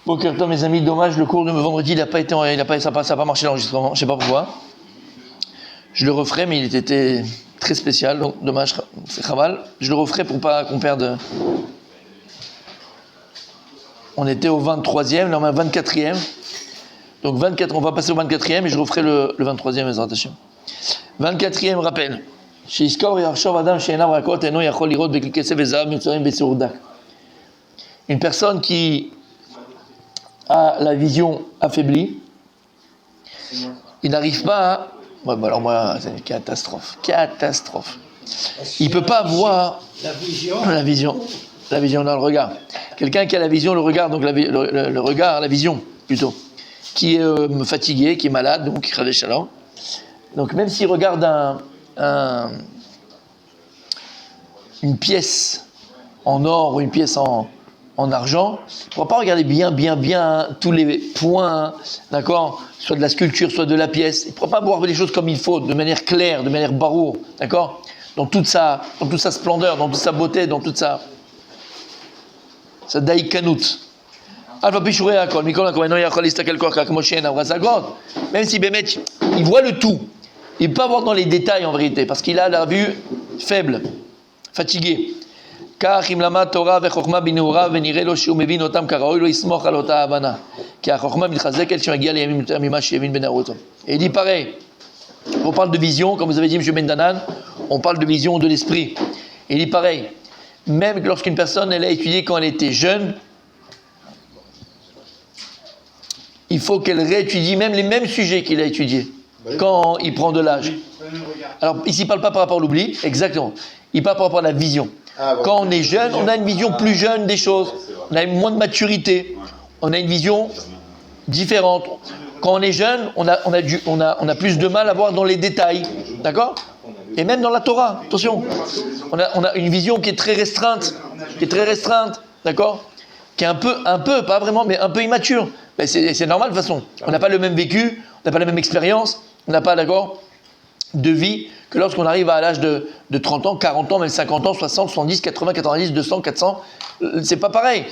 Bon, Kerton, mes amis, dommage, le cours de vendredi, ça n'a pas marché l'enregistrement, je ne sais pas pourquoi. Je le referai, mais il était très spécial, donc dommage, c'est chaval. Je le referai pour pas qu'on perde. On était au 23e, là on est au 24e. Donc 24, on va passer au 24e et je referai le 23e, mes attachés. 24e rappel. Une personne qui a la vision affaiblie, il n'arrive pas à... Ouais, bah alors moi, c'est une catastrophe. Catastrophe. Il ne peut pas voir la vision dans le regard. Quelqu'un qui a la vision, le regard, donc le regard, la vision plutôt, qui est fatigué, qui est malade, donc qui a des chaleurs. Donc même s'il regarde une pièce en or ou une pièce en argent, il ne pourra pas regarder bien tous les points, d'accord, soit de la sculpture, soit de la pièce. Il ne pourra pas voir les choses comme il faut, de manière claire, de manière barour, d'accord, dans toute sa splendeur, dans toute sa beauté, dans toute sa daïkanout. Même si Bémet, il voit le tout, il ne peut pas voir dans les détails en vérité, parce qu'il a la vue faible, fatiguée. Et il dit pareil, on parle de vision, comme vous avez dit M. Bendanan, on parle de vision de l'esprit. Et il dit pareil, même lorsqu'une personne elle a étudié quand elle était jeune, il faut qu'elle réétudie même les mêmes sujets qu'il a étudiés quand il prend de l'âge. Alors ici il ne parle pas par rapport à l'oubli, exactement, il parle par rapport à la vision. Quand on est jeune, on a une vision plus jeune des choses, on a moins de maturité, on a une vision différente. Quand on est jeune, on a plus de mal à voir dans les détails, d'accord ? Et même dans la Torah, attention, on a une vision qui est très restreinte, d'accord ? Qui est un peu, pas vraiment, mais un peu immature. Mais c'est normal de toute façon. On n'a pas le même vécu, on n'a pas la même expérience, on n'a pas, d'accord, de vie que lorsqu'on arrive à l'âge de 30 ans, 40 ans, même 50 ans, 60, 70, 80, 90, 200, 400, c'est pas pareil.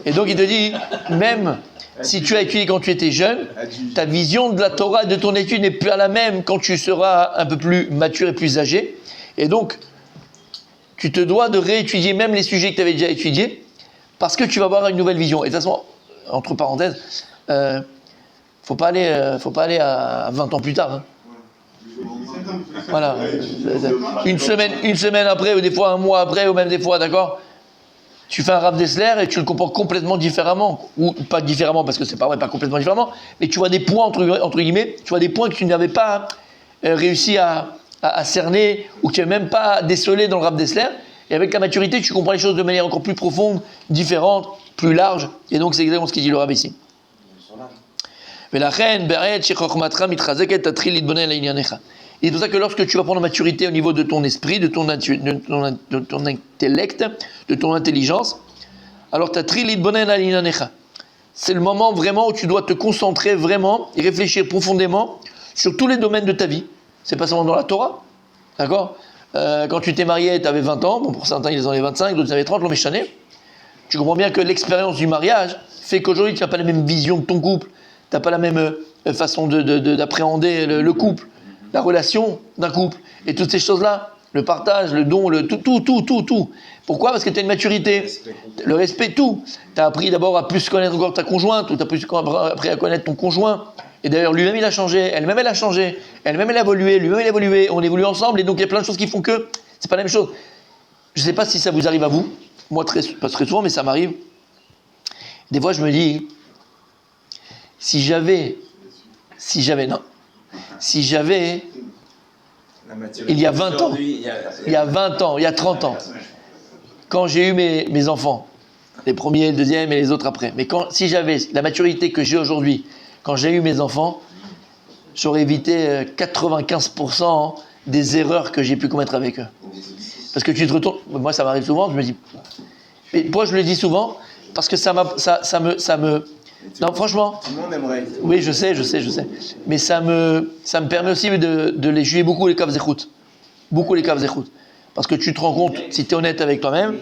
Et donc il te dit, même si tu as étudié quand tu étais jeune, ta vision de la Torah et de ton étude n'est plus la même quand tu seras un peu plus mature et plus âgé. Et donc, tu te dois de réétudier même les sujets que tu avais déjà étudiés, parce que tu vas avoir une nouvelle vision. Et de toute façon, entre parenthèses, faut pas aller à 20 ans plus tard. Hein. Voilà. Une semaine après, ou des fois un mois après, ou même des fois, d'accord, tu fais un Rav Dessler et tu le comprends complètement différemment. Ou pas différemment, parce que c'est pas vrai, pas complètement différemment, mais tu vois des points, entre guillemets, tu vois des points que tu n'avais pas réussi à cerner, ou que tu n'avais même pas décelé dans le Rav Dessler. Et avec la maturité, tu comprends les choses de manière encore plus profonde, différente, plus large. Et donc, c'est exactement ce qu'il dit le Rav ici. Et c'est pour ça que lorsque tu vas prendre maturité au niveau de ton esprit, de ton intellect, de ton intelligence, alors c'est le moment vraiment où tu dois te concentrer vraiment et réfléchir profondément sur tous les domaines de ta vie. C'est pas seulement dans la Torah, d'accord ? Quand tu t'es marié, tu avais 20 ans, bon pour certains ils en avaient 25, d'autres ils en avaient 30, l'homme est chané. Tu comprends bien que l'expérience du mariage fait qu'aujourd'hui tu n'as pas la même vision de ton couple, tu n'as pas la même façon d'appréhender le couple, la relation d'un couple, et toutes ces choses-là, le partage, le don, tout. Pourquoi ? Parce que tu as une maturité, le respect, tout. Tu as appris d'abord à plus connaître encore ta conjointe, ou tu as plus appris à connaître ton conjoint. Et d'ailleurs, lui-même il a changé, elle-même elle a changé, elle-même elle a évolué, lui-même il a évolué, on évolue ensemble, et donc il y a plein de choses qui font que c'est pas la même chose. Je ne sais pas si ça vous arrive à vous, moi pas très souvent, mais ça m'arrive. Des fois je me dis, si j'avais, il y a 20 ans, il y a 20 ans, il y a 30 ans, quand j'ai eu mes enfants, les premiers, le deuxième et les autres après, mais si j'avais la maturité que j'ai aujourd'hui, quand j'ai eu mes enfants, j'aurais évité 95% des erreurs que j'ai pu commettre avec eux. Parce que tu te retournes, moi ça m'arrive souvent, je me dis, mais pourquoi je le dis souvent ? Parce que ça me non, franchement. Tout le monde aimerait. Oui, je sais. Mais ça me permet aussi de les juger beaucoup les Kav Zechut. Beaucoup les Kav Zechut. Parce que tu te rends compte, si tu es honnête avec toi-même,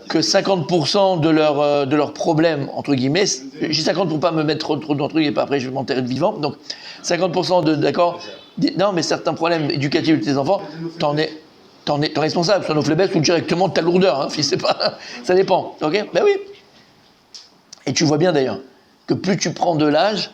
que 50% de leurs problèmes, entre guillemets, j'ai 50 pour pas me mettre trop dans le truc et pas après je vais m'enterrer de vivant, donc 50% d'accord, non mais certains problèmes éducatifs de tes enfants, t'en es responsable, soit nos faiblesses ou directement de ta lourdeur, hein, c'est pas, ça dépend, ok? Ben oui. Et tu vois bien d'ailleurs que plus tu prends de l'âge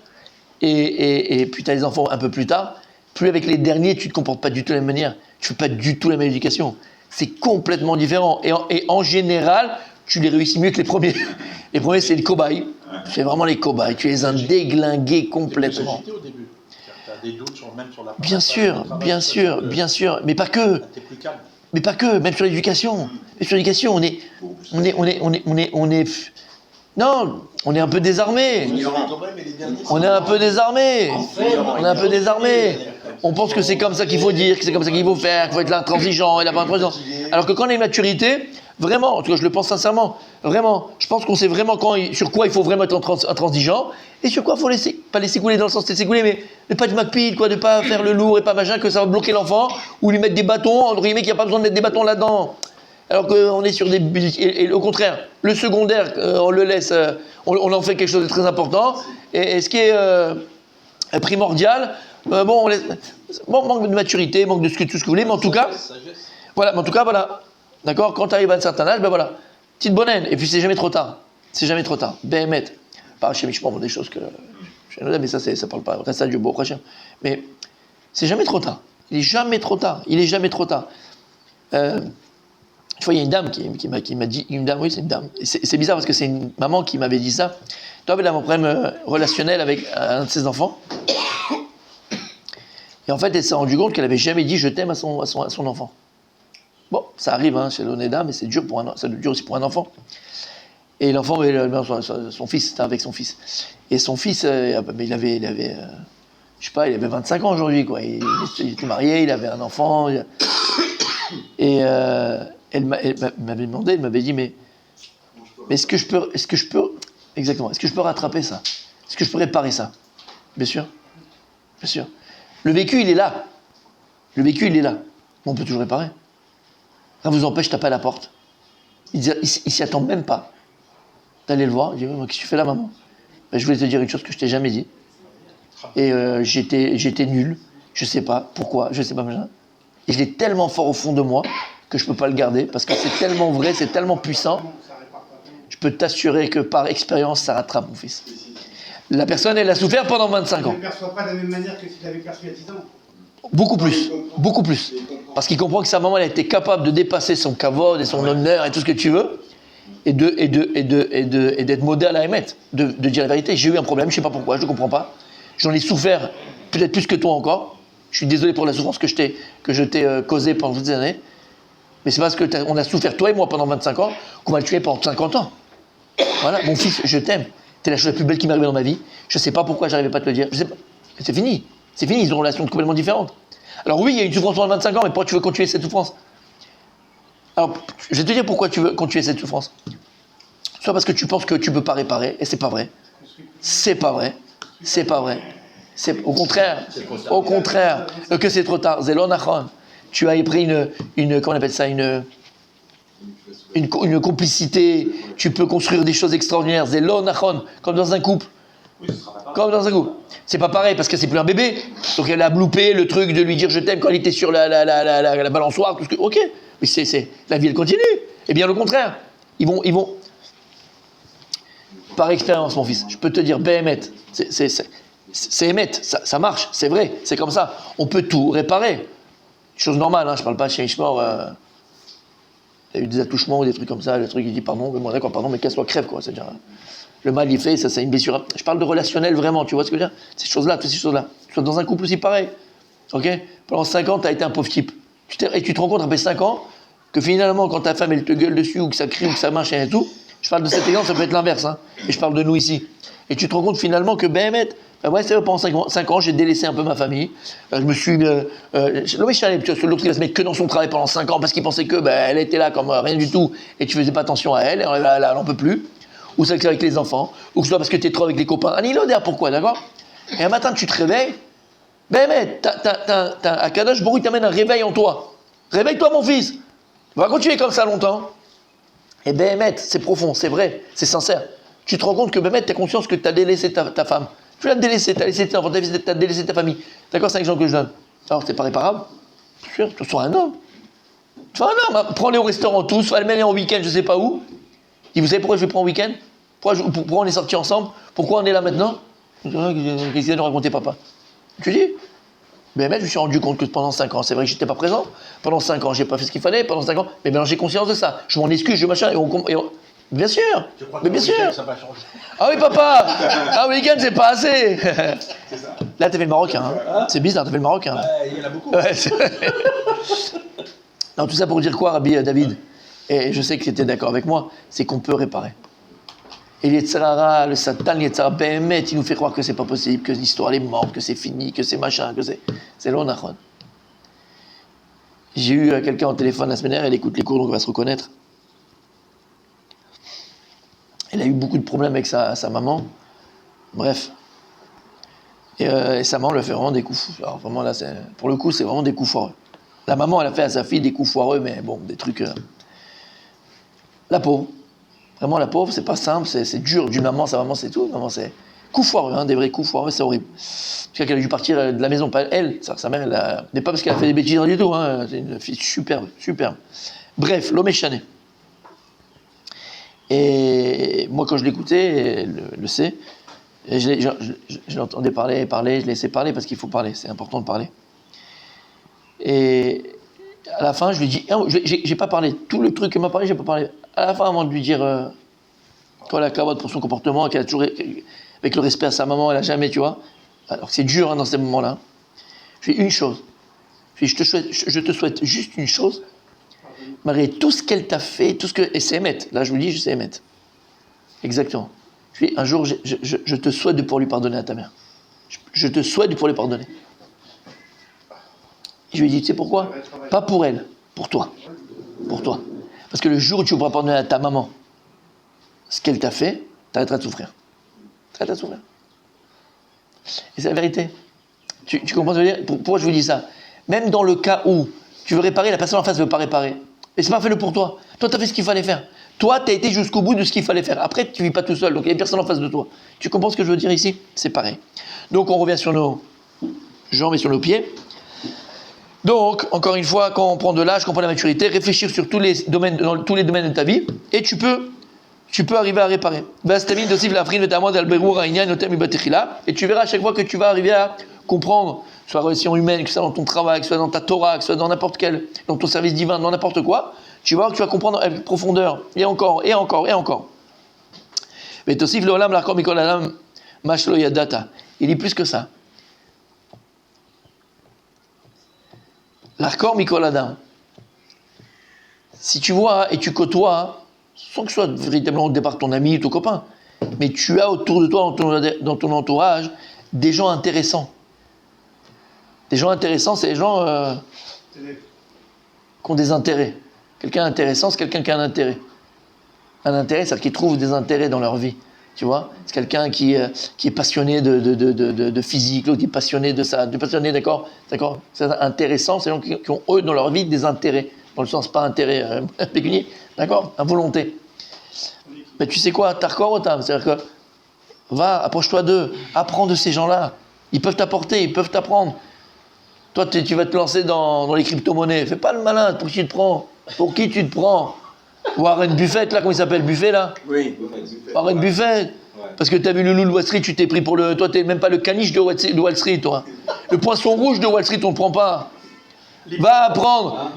et plus tu as les enfants un peu plus tard, plus avec les derniers tu ne te comportes pas du tout de la même manière, tu fais pas du tout la même éducation. C'est complètement différent. Et en général, tu les réussis mieux que les premiers. Les premiers, c'est les cobayes. C'est vraiment les cobayes. Tu les as déglingués complètement. Au début. Tu as des doutes même sur la bien sûr. Mais pas que. T'es plus calme. Mais pas que. Même sur l'éducation. Mais sur l'éducation, on est. Non, on est un peu désarmé. On est un peu désarmé. On pense que c'est comme ça qu'il faut dire, que c'est comme ça qu'il faut faire, qu'il faut être intransigeant et la pas intransigeant. Alors que quand on a une maturité, vraiment, en tout cas je le pense sincèrement, vraiment, je pense qu'on sait vraiment sur quoi il faut vraiment être intransigeant et sur quoi il faut pas laisser couler dans le sens de laisser couler, mais pas du McPeed, quoi, de pas faire le lourd et pas machin, que ça va bloquer l'enfant, ou lui mettre des bâtons, entre guillemets, qu'il n'y a pas besoin de mettre des bâtons là-dedans. Alors qu'on est sur des... Et au contraire, le secondaire, on le laisse, on en fait quelque chose de très important, et ce qui est primordial, bon, manque de maturité, manque de tout ce que vous voulez, mais en tout cas, voilà. D'accord, quand tu arrives à un certain âge, ben voilà, petite bonne haine, et puis c'est jamais trop tard. Béhémet. Pas chez Mishpor, des choses que... Mais ça parle pas, reste à Dieu, beau prochain. Mais c'est jamais trop tard. Il est jamais trop tard. Une fois, il y a une dame qui m'a dit, oui, c'est une dame. C'est bizarre parce que c'est une maman qui m'avait dit ça. Toi, elle avait un problème relationnel avec un de ses enfants. Et en fait, elle s'est rendue compte qu'elle n'avait jamais dit je t'aime à son enfant. Bon, ça arrive chez l'Oneda, mais c'est dur ça dure aussi pour un enfant. Et l'enfant, son fils, c'était avec son fils. Et son fils, il avait je sais pas, il avait 25 ans aujourd'hui, quoi. Il était marié, il avait un enfant. Et elle m'avait demandé, elle m'avait dit, mais est-ce que je peux rattraper ça? Est-ce que je peux réparer ça? Bien sûr. Le vécu, il est là. On peut toujours réparer. Rien vous empêche de taper à la porte. Il s'y attend même pas. D'aller le voir, il dit, qu'est-ce que tu fais là, maman? Ben, je voulais te dire une chose que je t'ai jamais dit. Et j'étais nul. Je sais pas pourquoi, je sais pas machin. Et je l'ai tellement fort au fond de moi que je peux pas le garder parce que c'est tellement vrai, c'est tellement puissant. Je peux t'assurer que par expérience, ça rattrape mon fils. La personne, elle a souffert pendant 25 ans. Il ne perçoit pas de la même manière que s'il avait perçu à 10 ans. Beaucoup plus. Parce qu'il comprend que sa maman, elle a été capable de dépasser son kavod et son honneur et tout ce que tu veux, et d'être modèle à émettre, de dire la vérité. J'ai eu un problème, je sais pas pourquoi, je ne comprends pas. J'en ai souffert peut-être plus que toi encore. Je suis désolé pour la souffrance que je t'ai causée pendant toutes ces années. Mais c'est parce qu'on a souffert, toi et moi, pendant 25 ans, qu'on va le tuer pendant 50 ans. Voilà, mon fils, je t'aime. T'es la chose la plus belle qui m'est arrivée dans ma vie. Je sais pas pourquoi j'arrivais pas à te le dire. Je sais pas. C'est fini, ils ont une relation complètement différente. Alors oui, il y a une souffrance pendant 25 ans, mais pourquoi tu veux continuer cette souffrance? Alors, je vais te dire pourquoi tu veux continuer cette souffrance. Soit parce que tu penses que tu peux pas réparer, et c'est pas vrai. C'est au contraire, que c'est trop tard. Zelonachon. Tu as pris comment on appelle ça, une complicité. Tu peux construire des choses extraordinaires. Zelonachon, comme dans un couple. C'est pas pareil parce que c'est plus un bébé. Donc elle a bloupé le truc de lui dire je t'aime quand il était sur la balançoire. Tout ce que, ok, mais la vie elle continue. Et bien le contraire, ils vont. Par expérience, mon fils, je peux te dire, Béhémet, c'est émet, ça marche, c'est vrai, c'est comme ça. On peut tout réparer. Chose normale, je parle pas chez Ishmor. Il y a eu des attouchements ou des trucs comme ça, le truc il dit pardon, mais casse-toi, crève, quoi. C'est-à-dire, le mal il fait, ça c'est une blessure. Je parle de relationnel vraiment, tu vois ce que je veux dire? Ces choses-là. Soit dans un couple aussi pareil. Ok? Pendant 5 ans, tu as été un pauvre type. Et tu te rends compte après 5 ans que finalement, quand ta femme elle te gueule dessus, ou que ça crie, ou que ça marche et tout, je parle de cet exemple, ça peut être l'inverse, et je parle de nous ici. Et tu te rends compte finalement que Béhémet, c'est vrai, pendant 5 ans, j'ai délaissé un peu ma famille. Je me suis. L'autre, il va se mettre que dans son travail pendant 5 ans parce qu'il pensait que elle était là comme rien du tout et tu faisais pas attention à elle, elle n'en peut plus. Ou c'est avec les enfants, ou que ce soit parce que tu es trop avec les copains. Pourquoi, d'accord? Et un matin, tu te réveilles. Béhémet, Akadosh Baruch Hu t'amène un réveil en toi. Réveille-toi, mon fils. On va continuer comme ça longtemps. Et Béhémet, c'est profond, c'est vrai, c'est sincère. Tu te rends compte que Béhémet, tu as conscience que tu as délaissé ta femme. Tu l'as délaissé, tu as laissé tes enfants, tu as délaissé ta famille. D'accord, c'est un exemple que je donne. Alors, c'est pas réparable. Bien sûr, tu sois un homme. Tu sois un homme. Prends-les au restaurant tous, allez en week-end, je sais pas où. Et vous savez pourquoi je vais prendre en week-end? Pourquoi on est sortis ensemble? Pourquoi on est là maintenant? Qu'est-ce qu'il vient de raconter papa? Tu dis? Mais je me suis rendu compte que pendant 5 ans, c'est vrai que j'étais pas présent. Pendant 5 ans, j'ai pas fait ce qu'il fallait. Pendant 5 ans, mais maintenant j'ai conscience de ça. Je m'en excuse, je machin. Bien sûr. Mais bien sûr. Ça va changer. Ah oui, papa. Un week-end, c'est pas assez. C'est ça. Là, t'as fait le marocain. Hein. C'est bizarre, t'as fait le marocain. Il y en a beaucoup. Ouais, non, tout ça pour dire quoi, Rabbi David? Et je sais que tu étais d'accord avec moi. C'est qu'on peut réparer. Et le Yetzirah, le Satan, le Yetzirah, Béhémet, il nous fait croire que c'est pas possible, que l'histoire est morte, que c'est fini, que c'est machin, que c'est. C'est l'onachon. J'ai eu quelqu'un au téléphone la semaine dernière, elle écoute les cours, donc elle va se reconnaître. Elle a eu beaucoup de problèmes avec sa maman. Bref. Et sa maman le fait vraiment des coups fous. Alors vraiment là, pour le coup, c'est vraiment des coups foireux. La maman, elle a fait à sa fille des coups foireux, mais bon, des trucs. La pauvre. Vraiment, la pauvre, c'est pas simple, c'est dur. Du maman, sa maman, c'est tout. Maman, c'est coups foireux, hein, des vrais coups foireux, c'est horrible. C'est qu'elle a dû partir de la maison, pas elle, sa mère, mais pas parce qu'elle a fait des bêtises du tout. Hein, c'est une fille superbe, superbe. Bref, l'homme est chané. Et moi, quand je l'écoutais, le sait, et je l'entendais parler, je laissais parler parce qu'il faut parler, c'est important de parler. Et à la fin, je lui dis, j'ai pas parlé, tout le truc qu'elle m'a parlé, j'ai pas parlé. À la fin, avant de lui dire, toi, la cavote pour son comportement, qu'elle a toujours, avec le respect à sa maman, elle a jamais, tu vois. Alors que c'est dur hein, dans ces moments-là. Je dis une chose. Je te souhaite juste une chose. Malgré tout ce qu'elle t'a fait, tout ce que. Et c'est émettre. Là, je vous dis, je sais émettre. Exactement. Je dis, un jour, je te souhaite de pouvoir lui pardonner à ta mère. Je te souhaite de pouvoir lui pardonner. Et je lui ai dit, tu sais pourquoi? Pas pour elle, pour toi. Pour toi. Parce que le jour où tu pourras pardonner à ta maman ce qu'elle t'a fait, t'arrêteras de souffrir. T'arrêteras de souffrir. Et c'est la vérité. Tu comprends ce que je veux dire? Pourquoi je vous dis ça? Même dans le cas où tu veux réparer, la personne en face ne veut pas réparer. Et c'est pas fait pour toi. Toi, tu as fait ce qu'il fallait faire. Toi, tu as été jusqu'au bout de ce qu'il fallait faire. Après, tu ne vis pas tout seul, donc il y a une personne en face de toi. Tu comprends ce que je veux dire ici? C'est pareil. Donc, on revient sur nos jambes et sur nos pieds. Donc, encore une fois, quand on prend de l'âge, quand on prend de la maturité, réfléchir sur tous les domaines, dans tous les domaines de ta vie, et tu peux arriver à réparer. Et tu verras à chaque fois que tu vas arriver à comprendre, soit la relation humaine, que ce soit dans ton travail, que ce soit dans ta Torah, que ce soit dans n'importe quel, dans ton service divin, dans n'importe quoi, tu vas voir que tu vas comprendre avec profondeur, et encore, et encore, et encore. Mais tosif l'olam l'arkom mikol adam mashlo yadata. Il dit plus que ça. L'arkom mikol adam. Si tu vois et tu côtoies, sans que ce soit véritablement au départ ton ami ou ton copain, mais tu as autour de toi, dans ton entourage, des gens intéressants. Des gens intéressants, c'est les gens qui ont des intérêts. Quelqu'un intéressant, c'est quelqu'un qui a un intérêt. Un intérêt, c'est-à-dire qu'il trouve des intérêts dans leur vie. Tu vois? C'est quelqu'un qui est passionné de physique, l'autre qui est passionné de ça, passionné, d'accord? C'est intéressant, c'est les gens qui ont, eux, dans leur vie, des intérêts. Dans le sens, pas intérêt pécunier, d'accord? À volonté. Mais tu sais quoi? Tarkor otam, c'est-à-dire que va, approche-toi d'eux, apprends de ces gens-là. Ils peuvent t'apporter, ils peuvent t'apprendre. Toi, tu vas te lancer dans les crypto-monnaies. Fais pas le malin, pour qui tu te prends? Pour qui tu te prends? Warren Buffett, là, comment il s'appelle? Buffett, là? Oui, Warren Buffett. Ouais. Parce que t'as vu le loup de Wall Street, tu t'es pris pour le... Toi, t'es même pas le caniche de Wall Street, toi. Le poisson rouge de Wall Street, on le prend pas. Va apprendre,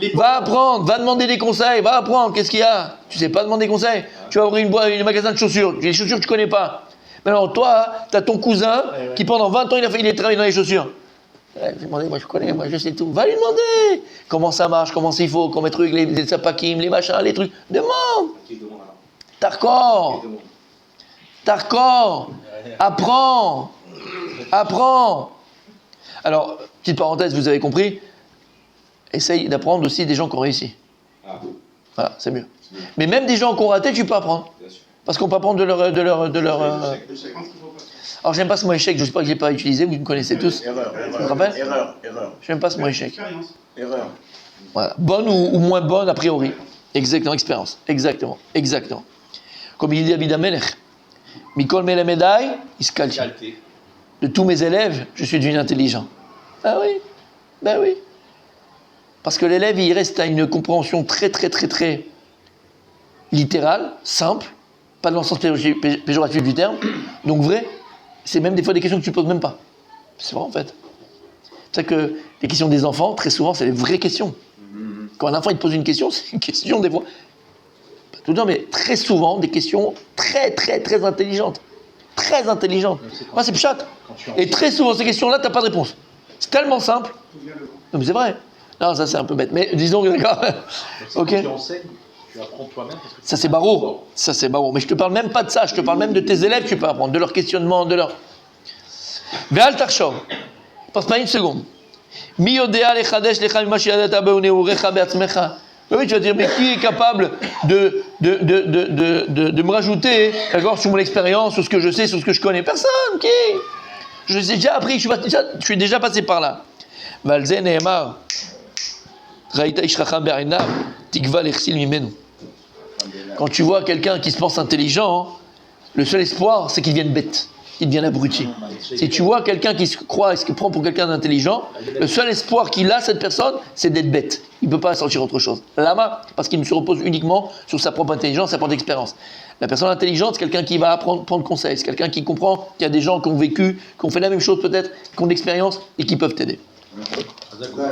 va demander des conseils, va apprendre, qu'est-ce qu'il y a? Tu sais pas demander des conseils? Tu vas ouvrir un magasin de chaussures, les chaussures tu connais pas. Mais alors toi, tu as ton cousin qui pendant 20 ans il a travaillé dans les chaussures. Demandez, moi je connais, moi je sais tout. Va lui demander comment ça marche, comment il faut, comment les trucs, les sapakim, les machins, les trucs. Demande. Tarkor, apprends. Alors, petite parenthèse, vous avez compris, essaye d'apprendre aussi des gens qui ont réussi. Voilà, c'est mieux. Mais même des gens qui ont raté, tu peux apprendre. Parce qu'on peut apprendre de leur. Alors, j'aime pas ce mot échec, je sais pas que je l'ai pas utilisé, vous me connaissez tous. Erreur. Tu te rappelles? Erreur. J'aime pas ce mot échec. Erreur. Voilà. Bonne ou moins bonne, a priori. Exactement, expérience. Exactement. Comme il dit David Amelech, Mikol Melemedai, Iskalti. De tous mes élèves, je suis devenu intelligent. Ah oui, ben oui. Parce que l'élève, il reste à une compréhension très littérale, simple, pas dans le sens péjoratif du terme, donc vrai. C'est même des fois des questions que tu poses même pas. C'est vrai en fait. C'est ça que les questions des enfants, très souvent, c'est les vraies questions. Quand un enfant il te pose une question, c'est une question des fois, pas tout le temps, mais très souvent, des questions très intelligentes. Très intelligentes. Moi, c'est pchat. Et très souvent, ces questions-là, tu n'as pas de réponse. C'est tellement simple. Non, mais c'est vrai. Non, ça, c'est un peu bête. Mais disons que d'accord. Ok. Tu enseignes, tu apprends toi-même. Ça, c'est barreau. Mais je te parle même pas de ça. Je te parle même de tes élèves, tu peux apprendre. De leurs questionnements, de leur. Ve'al tarshov. Passe pas une seconde. Mi yodea lechadesh lecha mima sheyadata be'uneurecha be'atzmecha. Oui, tu vas dire, mais qui est capable de me rajouter, d'accord, sur mon expérience, sur ce que je sais, sur ce que je connais? Personne, qui? Je les ai déjà appris, je suis déjà passé par là. Valze ne'emar, raïta ish chacham be'ainav, tikva lechsil mimenu. Quand tu vois quelqu'un qui se pense intelligent, le seul espoir, c'est qu'il devienne bête, qu'il devienne abruti. Si tu vois quelqu'un qui se croit et se prend pour quelqu'un d'intelligent, le seul espoir qu'il a, cette personne, c'est d'être bête. Il ne peut pas sentir autre chose. Lama, parce qu'il ne se repose uniquement sur sa propre intelligence, sa propre expérience. La personne intelligente, c'est quelqu'un qui va apprendre, prendre conseil, c'est quelqu'un qui comprend qu'il y a des gens qui ont vécu, qui ont fait la même chose peut-être, qui ont de l'expérience et qui peuvent t'aider.